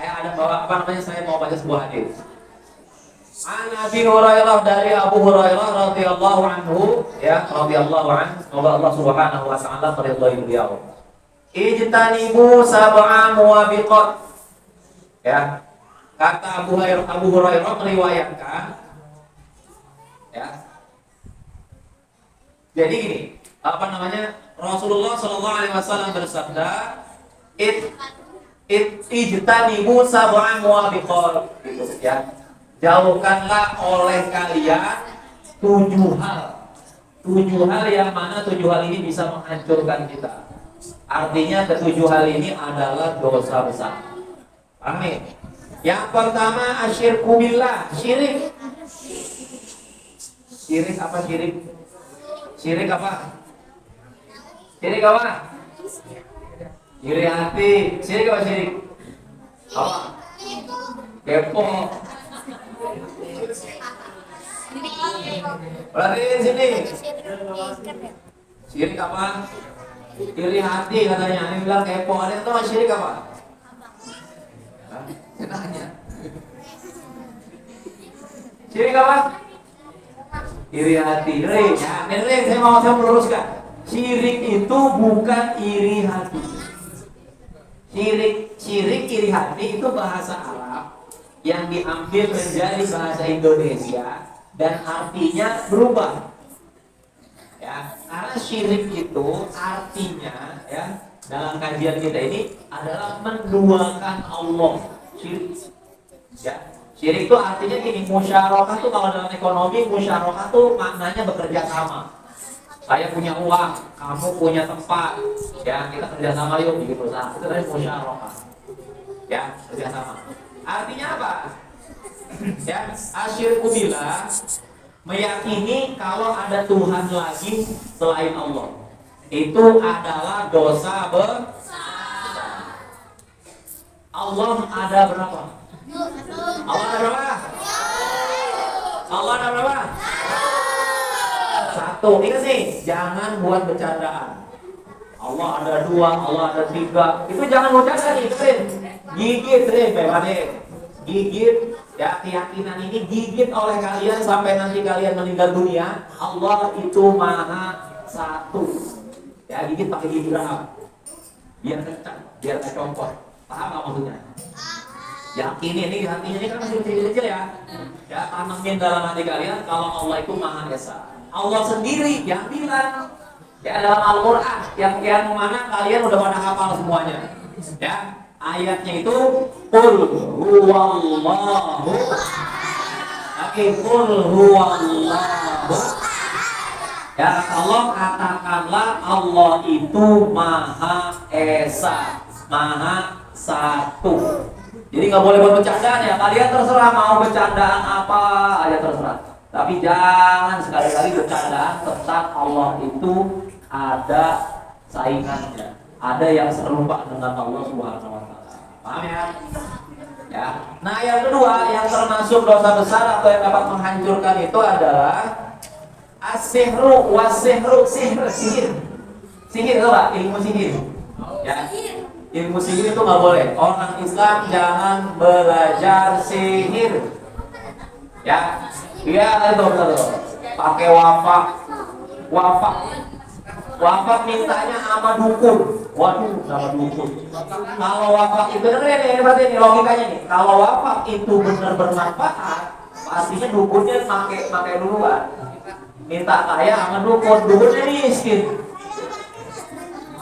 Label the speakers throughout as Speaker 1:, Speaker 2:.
Speaker 1: ada bawa apa namanya, saya mau baca sebuah hadis. An Abi Hurairah, dari Abu Hurairah radhiyallahu anhu, ya, radhiyallahu anhu, semoga Allah Subhanahu wa taala meridhai beliau. Ijtanibu sab'a muwabiqat. Ya. Kata Abu Hurairah meriwayatkan, ya. Jadi gini, apa namanya? Rasulullah sallallahu alaihi wasallam bersabda, ijtanibu sab'a muwabiqat, gitu ya. Jauhkanlah oleh kalian 7 hal. 7 hal yang mana 7 hal ini bisa menghancurkan kita. Artinya ketujuh hal ini adalah dosa besar. Amin. Yang pertama asyirku billah, syirik. Syirik apa syirik? Syirik apa? Syirik apa? Iri hati. Syirik apa syirik? Apa? Kepo. Berarti sini. Syirik apa? Iri hati katanya. Ini bilang kepo. Ada yang tahu syirik apa? Nanya. Syirik apa? Iri hati. Nih, saya mau meluruskan. Syirik itu bukan iri hati. Syirik iri hati itu bahasa Arab yang diambil menjadi bahasa Indonesia dan artinya berubah. Ya, karena syirik itu artinya, ya, dalam kajian kita ini adalah menduakan Allah. Syirik. Ya, syirik itu artinya gini, musyarakah tuh kalau dalam ekonomi, musyarakah tuh maknanya bekerja sama. Saya punya uang, kamu punya tempat, ya, kita kerja sama yuk bikin usaha. Itu tadi musyarakah. Ya, kerja sama. Artinya apa? Ya, asyirku billah, meyakini kalau ada Tuhan lagi selain Allah. Itu adalah dosa besar. Allah ada berapa? Allah ada berapa? Allah ada berapa? Satu. Ingat nih, jangan buat bercandaan. Allah ada 2, Allah ada 3. Itu jangan bercanda nih, gigit nih, gigit. Ya, keyakinan ini gigit oleh kalian sampai nanti kalian meninggal dunia. Allah itu maha satu. Ya, gigit pakai gigi berapa? Biar kencang, biar gak copot. Paham gak maksudnya? Yakin ini hatinya ini kan masih kecil-kecil ya. Ya, tanamin dalam hati kalian kalau Allah itu maha esa. Allah sendiri yang bilang, ya, dalam Al-Quran yang mana kalian udah pada hafal semuanya. Ya, ayatnya itu qul huwallahu. Oke, qul huwallahu. Ya, Allah katakanlah Allah itu maha esa, maha satu. Jadi nggak boleh buat bercandaan ya. Kalian terserah mau bercandaan apa aja terserah. Tapi jangan sekali-kali bercandaan tentang Allah itu ada saingannya, ada yang serupa dengan Allah Subhanahu wa taala. Paham ya? Ya. Nah, yang kedua yang termasuk dosa besar atau yang dapat menghancurkan itu adalah as-sihru was-sihru, sihir. Sihir itu Pak, ilmu sihir. Ya. Ilmu sihir itu nggak boleh. Orang Islam jangan belajar sihir. Ya. Iya, itu betul. Pakai wafak mintanya sama dukun. Waduh, sama dukun. Kalau wafak itu bener ini berarti ini logikanya nih. Kalau wafak itu benar bermanfaat, pastinya dukunnya pakai duluan. Minta kaya sama dukunnya miskin.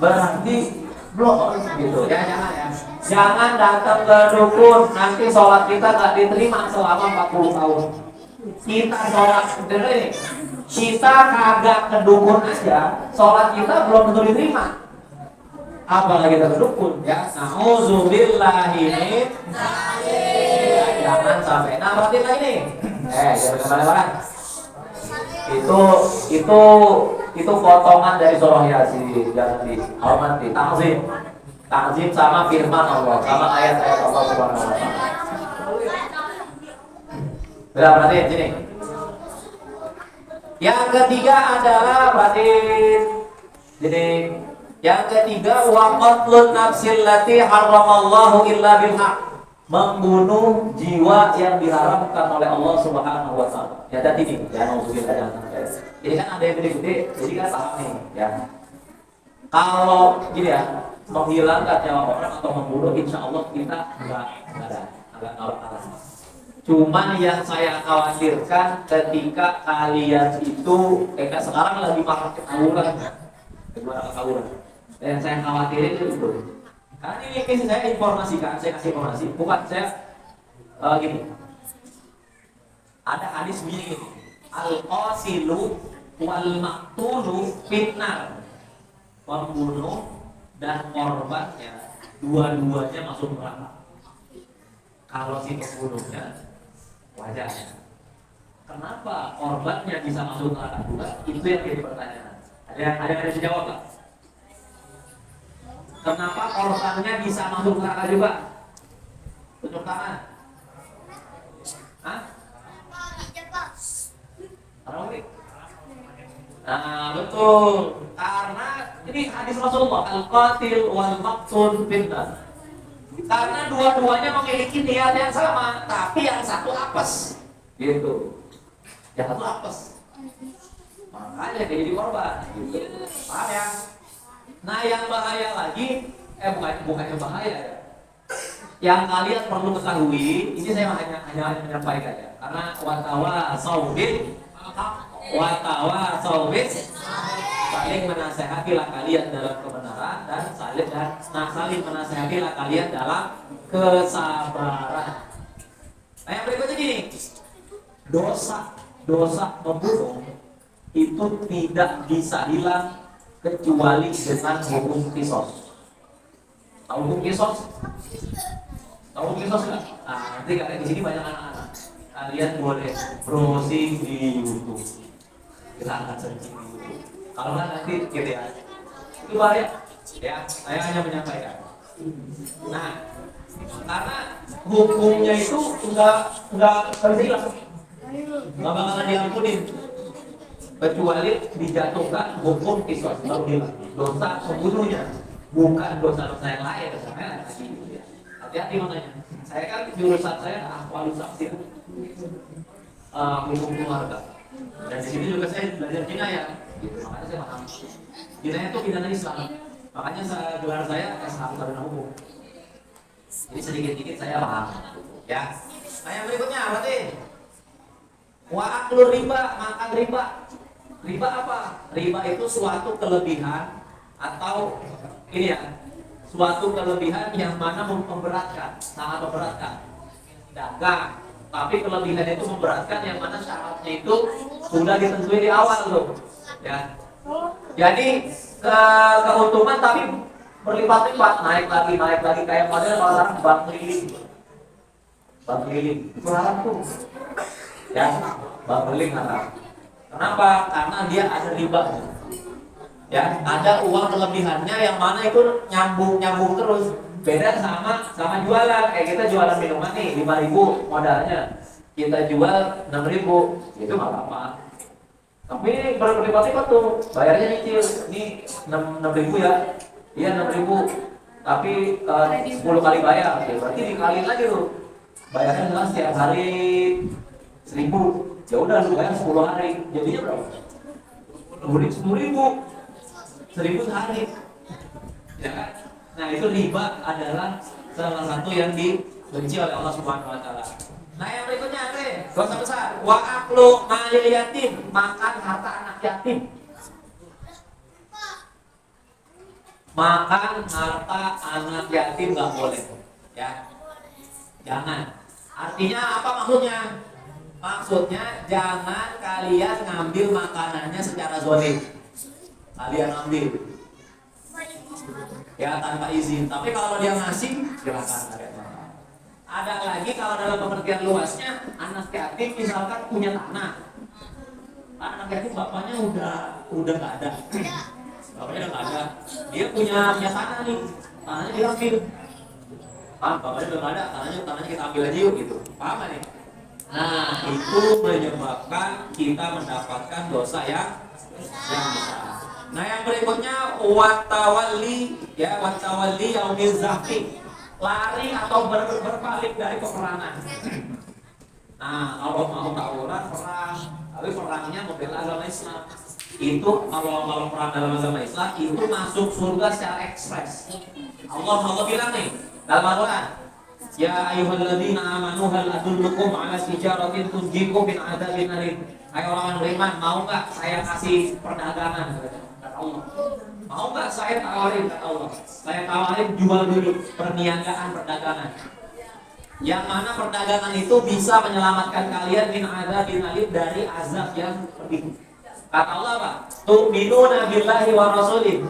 Speaker 1: Berarti blok gitu. Ya jangan ya. Jangan datang ke dukun, nanti sholat kita nggak diterima selama 40 tahun. Kita sholat ini, kita kagak ke dukun aja, sholat kita belum tentu diterima. Apalagi kita ke dukun, ya. Nauzubillahi min dzalik. Jangan sampai. Nah, berarti lagi nih. Jangan kemana-mana. Itu potongan dari surah Yasin, jangan dihormati. Takzim sama firman Allah, sama ayat-ayat Allah Subhanahu wa taala. Berarti sini. Yang ketiga adalah berarti jadi yang ketiga wa qatlun nafsil lati haramallahu illa bil haq. membunuh jiwa yang diharamkan oleh Allah Subhanahu wa taala. Ya tadi nih, ya nauzubillah jangan sampai. Jadi kan ada yang gede-gede, jadi kan paham nih, ya. Kalau gini ya, menghilangkan nyawa orang atau membunuh, insya Allah kita enggak ada, agak nolak. Cuman yang saya khawatirkan ketika kalian itu, sekarang lagi makan ketahuan, gimana ketahuan? Yang saya khawatirin itu. Karena ini saya informasikan, saya kasih informasi, bukan saya gini. Ada hadis begini, al-qasilu wal maqtulu finnar. Pembunuh dan korbannya dua-duanya masuk neraka. Kalau si pembunuhnya wajar. Kenapa korbannya bisa masuk neraka juga? Itu yang jadi pertanyaan. Ada yang bisa jawab nggak? Kenapa korbannya bisa masuk neraka juga? Tunjuk tangan. Hah? Tarawih. Nah, betul. Karena ini hadis Rasulullah, al-qatil wal maqtul finnar. Karena dua-duanya memiliki niat yang sama, tapi yang satu apes. Gitu. Yang satu apes. Makanya dia jadi korban. Gitu. Paham ya? Nah, yang bahaya lagi, bukan yang bahaya ya. Yang kalian perlu ketahui, ini saya hanya menyampaikan ya. Karena watawa saubin saling menasehatilah kalian dalam kebenaran dan saling menasehatilah kalian dalam kesabaran. Nah, yang berikutnya gini, dosa membunuh itu tidak bisa hilang kecuali dengan hukum kisos. Tahu hukum kisos? Tahu hukum kisos nggak? Nah, nanti kalian di sini banyak anak-anak. Kalian boleh browsing di YouTube. Kita akan searching di YouTube. Kalau nggak nanti gitu ya. Itu bahaya. Ya, saya hanya menyampaikan. Nah, karena hukumnya itu nggak bisa hilang, nggak bakalan diampunin kecuali dijatuhkan hukum kisos baru hilang. Dosa pembunuhnya, bukan dosa-dosa yang lain. Hati-hati makanya. Saya kan jurusan saya ahwalus tafsir, hukum keluarga. Dan di sini juga saya belajar jinayah. Makanya saya paham. Jinayah itu pidana Islam. Makanya gelar saya S1 Sarjana Hukum. Jadi sedikit-sedikit saya paham. Ya. Nah, yang berikutnya berarti wa aklur riba, makan riba. Riba apa? Riba itu suatu kelebihan atau ini ya, suatu kelebihan yang mana memberatkan, sangat memberatkan. Dagang, tapi kelebihan itu memberatkan yang mana syaratnya itu sudah ditentuin di awal tuh. Ya. Jadi keuntungan tapi berlipat-lipat, naik lagi kayak model orang bank keliling. Bank keliling itu haram tuh. Ya, bank keliling haram. Kenapa? Karena dia ada riba. Ya, ada uang kelebihannya yang mana itu nyambung terus. Beda sama jualan. Kayak kita jualan minuman nih 5.000 modalnya. Kita jual 6.000. Itu enggak apa-apa. Tapi berlipat-lipat tuh. Bayarnya nyicil. Ini 6.000 ya. Iya 6.000. Tapi 10 kali bayar. Ya, berarti dikaliin lagi tuh. Bayarnya jelas setiap hari 1.000. Ya udah lu bayar 10 hari. Jadinya berapa? 10.000. 1.000 sehari. Ya kan? Nah, itu riba adalah salah satu yang dibenci oleh Allah Subhanahu wa taala. Nah, yang berikutnya dosa besar, wa aklu malil yatim, makan harta anak yatim. Makan harta anak yatim enggak boleh. Ya. Jangan. Artinya apa maksudnya? Maksudnya jangan kalian ngambil makanannya secara zalim. Kalian ambil ya tanpa izin, tapi kalau dia ngasih silakan. Ada lagi kalau dalam pengertian luasnya anak yatim misalkan punya tanah, anak yatim bapaknya udah nggak ada, bapaknya udah nggak ada, dia punya tanah nih, tanahnya diambil, bapaknya udah nggak ada, tanahnya kita ambil aja yuk gitu, paham nih? Nah, itu menyebabkan kita mendapatkan dosa yang besar. Nah, yang berikutnya watawalli yaumil zahfi. lari atau berbalik dari peperangan. Nah, kalau mau tawuran perang, tapi perangnya membela agama Islam. Itu kalau perang dalam agama Islam itu masuk surga secara ekspres. Allah bilang nih dalam Al-Quran, ya ayyuhalladzina amanu hal adullukum ala tijaratin tunjikum min adzabin alim. Hai orang beriman, mau nggak saya kasih perdagangan? Kata Allah. Mau nggak saya tawarin? Kata Allah. Saya tawarin jual beli perniagaan perdagangan. Yang mana perdagangan itu bisa menyelamatkan kalian min adzabin alim, dari azab yang pedih. Kata Allah apa? Tu'minuna billahi wa rasulih.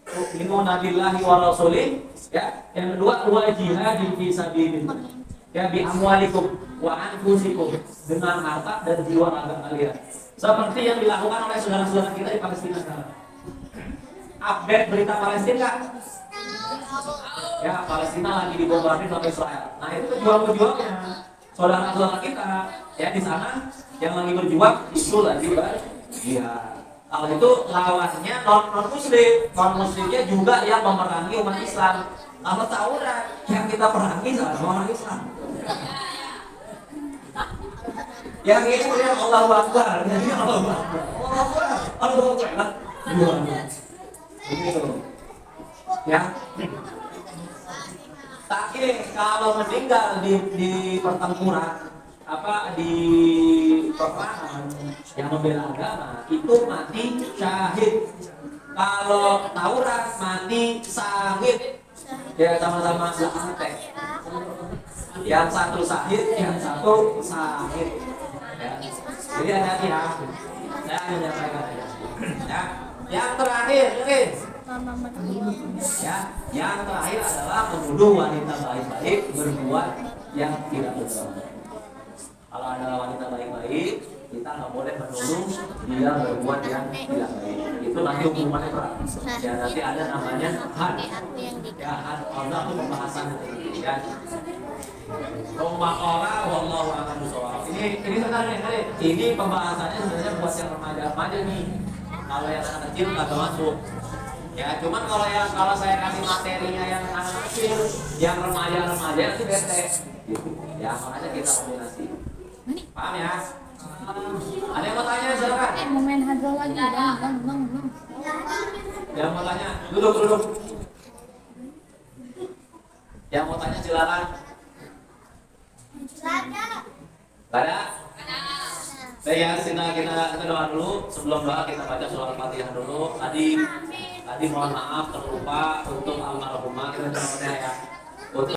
Speaker 1: Tu'minuna billahi wa rasulih. Ya, yang kedua jihadin fi sabilillah. Ya, bi amwalikum wa anfusikum, dengan harta dan jiwa raga kalian. Seperti yang dilakukan oleh saudara-saudara kita di Palestina sekarang. Update berita Palestina. Ya, Palestina lagi dibombardir sama Israel. Nah, itu pejuang-pejuangnya saudara-saudara kita ya di sana yang lagi berjuang itu lagi berjihad. Kalau itu lawannya non muslimnya juga yang memerangi umat Islam. Kalau tawuran yang kita perangi sama orang Islam. Yang ini dia Allahu Akbar, jadi Allahu Akbar. Allahu Akbar. Begitu. Ya. Takkir kalau meninggal di pertempuran di peperangan yang membela agama itu mati syahid. Kalau tawuran mati syahid. Ya sama-sama mati. Yang satu syahid, yang satu syahid. Ya. Jadi hati-hati ya. Saya menyampaikan aja. Ya. Yang terakhir, ya, yang terakhir adalah menuduh wanita baik-baik berbuat yang tidak betul. Kalau ada wanita baik-baik, kita nggak boleh menuduh dia berbuat yang tidak baik. Itu nanti hukumannya berat. Ya, nanti ada namanya had. Ya, had. Allah itu pembahasan ya. Rumah orang, wallahu a'lam bishawab. Ini sebenarnya ini pembahasannya sebenarnya buat yang remaja-remaja nih. Kalau yang anak kecil nggak masuk. Ya, cuman kalau saya kasih materinya yang anak kecil, yang remaja-remaja nanti bete. Gitu. Ya, makanya kita kombinasi. Paham ya? Ada yang mau tanya silakan.
Speaker 2: Mau main hadal lagi, bang.
Speaker 1: Yang mau tanya, duduk. Yang mau tanya silakan. Gak ada? Baik ya, kita doa dulu. Sebelum doa kita baca surah Al-Fatihah dulu. Tadi mohon maaf terlupa untuk almarhumah kita coba ya. Untuk